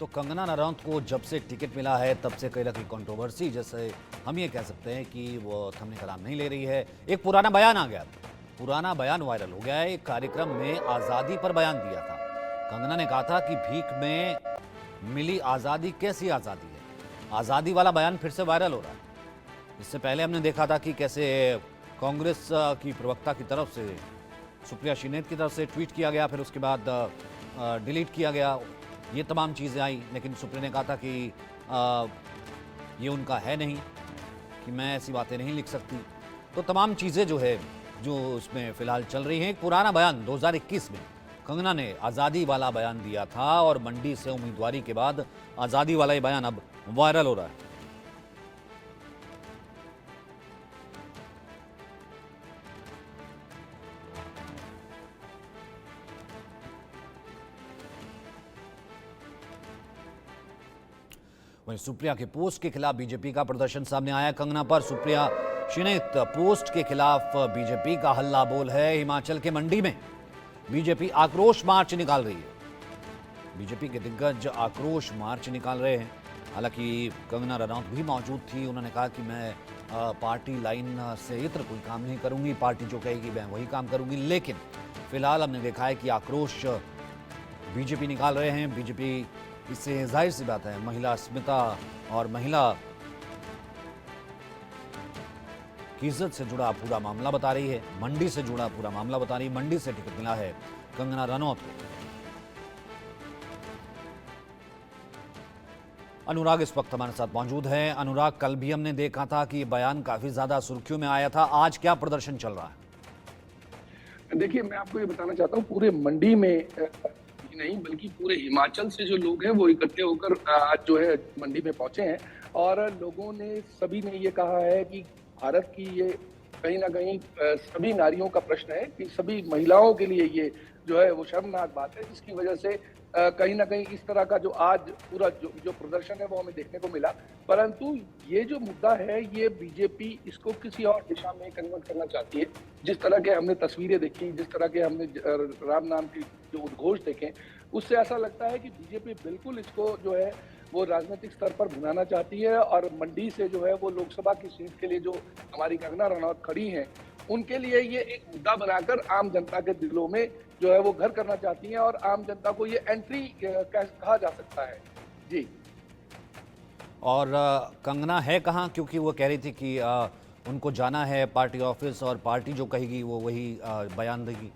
तो कंगना रनौत को जब से टिकट मिला है तब से कहीं ना कहीं कंट्रोवर्सी, जैसे हम ये कह सकते हैं कि वो थमने का नाम नहीं ले रही है। एक पुराना बयान आ गया, पुराना बयान वायरल हो गया है। एक कार्यक्रम में आज़ादी पर बयान दिया था। कंगना ने कहा था कि भीख में मिली आज़ादी कैसी आज़ादी है। आज़ादी वाला बयान फिर से वायरल हो रहा है। इससे पहले हमने देखा था कि कैसे कांग्रेस की प्रवक्ता की तरफ से, सुप्रिया श्रीनेत की तरफ से ट्वीट किया गया, फिर उसके बाद डिलीट किया गया। ये तमाम चीज़ें आई, लेकिन सुप्रिया ने कहा था कि ये उनका है नहीं, कि मैं ऐसी बातें नहीं लिख सकती। तो तमाम चीज़ें जो है जो उसमें फ़िलहाल चल रही हैं। एक पुराना बयान 2021 में कंगना ने आज़ादी वाला बयान दिया था और मंडी से उम्मीदवारी के बाद आज़ादी वाला ये बयान अब वायरल हो रहा है। वहीं सुप्रिया के पोस्ट के खिलाफ बीजेपी का प्रदर्शन सामने आया। कंगना पर सुप्रिया श्रीनेत पोस्ट के खिलाफ बीजेपी का हल्ला बोल है। हिमाचल के मंडी में बीजेपी आक्रोश मार्च निकाल रही है। बीजेपी के दिग्गज आक्रोश मार्च निकाल रहे हैं। हालांकि कंगना रनौत भी मौजूद थी। उन्होंने कहा कि मैं पार्टी लाइन से इतर कोई काम नहीं करूंगी, पार्टी जो कहेगी मैं वही काम करूंगी। लेकिन फिलहाल हमने देखा है कि आक्रोश बीजेपी निकाल रहे हैं। बीजेपी इससे जाहिर सी बात है महिला अस्मिता और महिला की इज्जत से जुड़ा पूरा मामला बता रही है। मंडी से जुड़ा पूरा मामला बता रही है। मंडी से टिकट मिला है कंगना रनौत को। अनुराग इस वक्त हमारे साथ मौजूद हैं। अनुराग, कल भी हमने देखा था कि ये बयान काफी ज्यादा सुर्खियों में आया था। आज क्या प्रदर्शन चल रहा है? देखिए, मैं आपको ये बताना चाहता हूँ, पूरे मंडी में ही नहीं बल्कि पूरे हिमाचल से जो लोग हैं वो इकट्ठे होकर आज जो है मंडी में पहुंचे हैं। और लोगों ने, सभी ने ये कहा है कि भारत की ये कहीं ना कहीं सभी नारियों का प्रश्न है, कि सभी महिलाओं के लिए ये जो है वो शर्मनाक बात है, जिसकी वजह से कहीं ना कहीं इस तरह का जो आज पूरा जो प्रदर्शन है वो हमें देखने को मिला। परंतु ये जो मुद्दा है, ये बीजेपी इसको किसी और दिशा में कन्वर्ट करना चाहती है। जिस तरह के हमने तस्वीरें देखी, जिस तरह के हमने राम नाम की जो उद्घोष देखे, उससे ऐसा लगता है कि बीजेपी बिल्कुल इसको जो है वो राजनीतिक स्तर पर भुनाना चाहती है। और मंडी से जो है वो लोकसभा की सीट के लिए जो हमारी कंगना रनौत खड़ी हैं, उनके लिए ये एक मुद्दा बनाकर आम जनता के दिलों में जो है वो घर करना चाहती हैं। और आम जनता को ये एंट्री कहा जा सकता है। जी। और कंगना है कहाँ? क्योंकि वो कह रही थी कि उनको जाना है पार्टी ऑफिस और पार्टी जो कहेगी वो वही बयान देगी।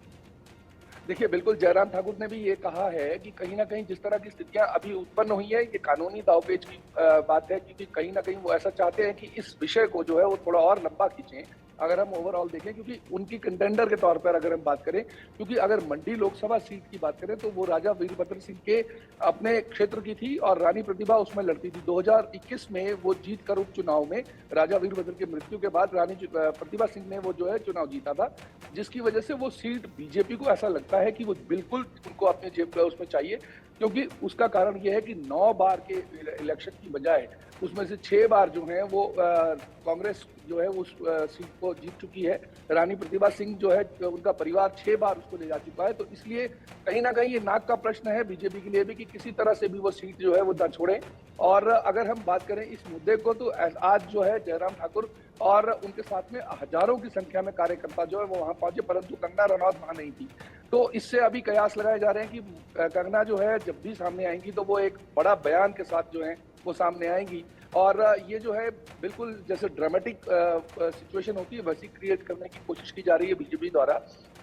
देखिए, बिल्कुल जयराम ठाकुर ने भी ये कहा है कि कहीं ना कहीं जिस तरह की स्थितियां अभी उत्पन्न हुई है, ये कानूनी दावपेच की बात है, क्योंकि कहीं ना कहीं वो ऐसा चाहते हैं कि इस विषय को जो है वो थोड़ा और लंबा खींचें। अगर हम ओवरऑल देखें, क्योंकि उनकी कंटेंडर के तौर पर अगर हम बात करें, क्योंकि अगर मंडी लोकसभा सीट की बात करें तो वो राजा वीरभद्र सिंह के अपने क्षेत्र की थी और रानी प्रतिभा उसमें लड़ती थी। 2021 में वो जीत कर उपचुनाव में राजा वीरभद्र की मृत्यु के बाद रानी प्रतिभा सिंह ने वो जो है चुनाव जीता था, जिसकी वजह से वो सीट बीजेपी को ऐसा लगता है कि वो बिल्कुल उनको अपने जेब का उसमें चाहिए। क्योंकि उसका कारण ये है कि 9 बार के इलेक्शन की बजाय उसमें से 6 बार जो है वो कांग्रेस जो है उस सीट को जीत चुकी है। रानी प्रतिभा सिंह जो है उनका परिवार 6 बार उसको ले जा चुका है। तो इसलिए कहीं ना कहीं ये नाक का प्रश्न है बीजेपी के लिए भी, कि किसी तरह से भी वो सीट जो है वो न छोड़े। और अगर हम बात करें इस मुद्दे को, तो आज जो है जयराम ठाकुर और उनके साथ में हजारों की संख्या में कार्यकर्ता जो है वो वहां पहुंचे, परंतु कंगना रनौत वहां नहीं थी। तो इससे अभी कयास लगाए जा रहे हैं कि कंगना जो है जब भी सामने आएंगी तो वो एक बड़ा बयान के साथ जो है वो सामने आएंगी। और ये जो है बिल्कुल जैसे ड्रामेटिक सिचुएशन होती है वैसी क्रिएट करने की कोशिश की जा रही है बीजेपी द्वारा।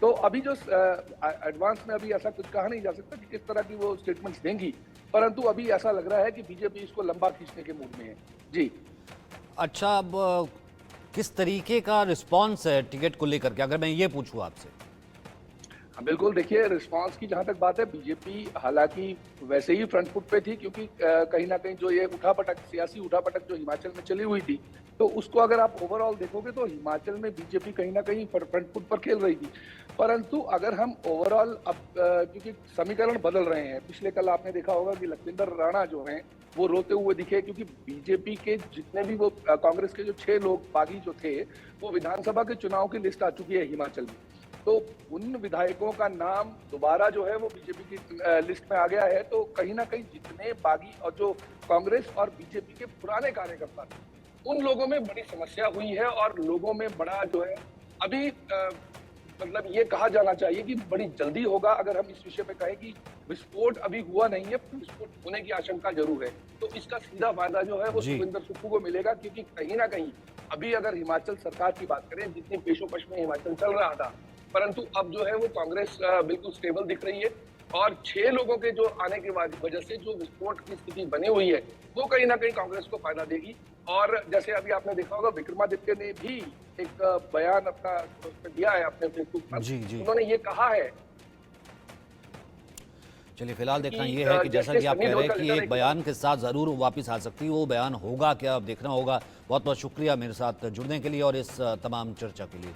तो अभी जो एडवांस में अभी ऐसा कुछ कहा नहीं जा सकता कि किस तरह की वो स्टेटमेंट्स देंगी, परंतु अभी ऐसा लग रहा है कि बीजेपी इसको लंबा खींचने के मूड में है। जी। अच्छा, अब किस तरीके का रिस्पॉन्स है टिकट को लेकर के, अगर मैं ये पूछूं आपसे? हाँ, बिल्कुल। देखिए, रिस्पांस की जहां तक बात है, बीजेपी हालांकि वैसे ही फ्रंट फुट पे थी, क्योंकि कहीं ना कहीं जो ये उठापटक, सियासी उठापटक जो हिमाचल में चली हुई थी, तो उसको अगर आप ओवरऑल देखोगे तो हिमाचल में बीजेपी कहीं ना कहीं फ्रंट फुट पर खेल रही थी। परंतु अगर हम ओवरऑल अब क्योंकि समीकरण बदल रहे हैं, पिछले कल आपने देखा होगा कि लखविंदर राणा जो हैं वो रोते हुए दिखे, क्योंकि बीजेपी के जितने भी वो कांग्रेस के जो 6 लोग बागी जो थे, वो विधानसभा के चुनाव की लिस्ट आ चुकी है हिमाचल में। तो उन विधायकों का नाम दोबारा जो है वो बीजेपी की लिस्ट में आ गया है। तो कहीं ना कहीं जितने बागी और जो कांग्रेस और बीजेपी के पुराने कार्यकर्ता थे, उन लोगों में बड़ी समस्या हुई है और लोगों में बड़ा जो है अभी मतलब ये कहा जाना चाहिए कि बड़ी जल्दी होगा। अगर हम इस विषय पे कहें कि विस्फोट अभी हुआ नहीं है, विस्फोट होने की आशंका जरूर है, तो इसका सीधा फायदा जो है वो जी। सुखविंदर सुक्खू को मिलेगा, क्योंकि कहीं ना कहीं अभी अगर हिमाचल सरकार की बात करें, जितनी पेशोपश में हिमाचल चल रहा था, परंतु अब जो है वो कांग्रेस बिल्कुल स्टेबल दिख रही है और 6 लोगों के जो आने के बाद वजह से जो विस्फोट की स्थिति बनी हुई है, वो कहीं ना कहीं कांग्रेस को फायदा देगी। और जैसे अभी आपने देखा होगा, विक्रमादित्य ने भी एक बयान अपना दिया है अपने फेसबुक पर। जी जी। उन्होंने ये कहा है चलिए फिलहाल देखना कि ये है कि जैसा जैसे कि आप सनी कह रहे देओल हैं का कि लेटर एक बयान के साथ ज़रूर वो वापस आ सकती है, वो बयान होगा क्या अब देखना होगा। बहुत बहुत शुक्रिया मेरे साथ जुड़ने के लिए और इस तमाम चर्चा के लिए।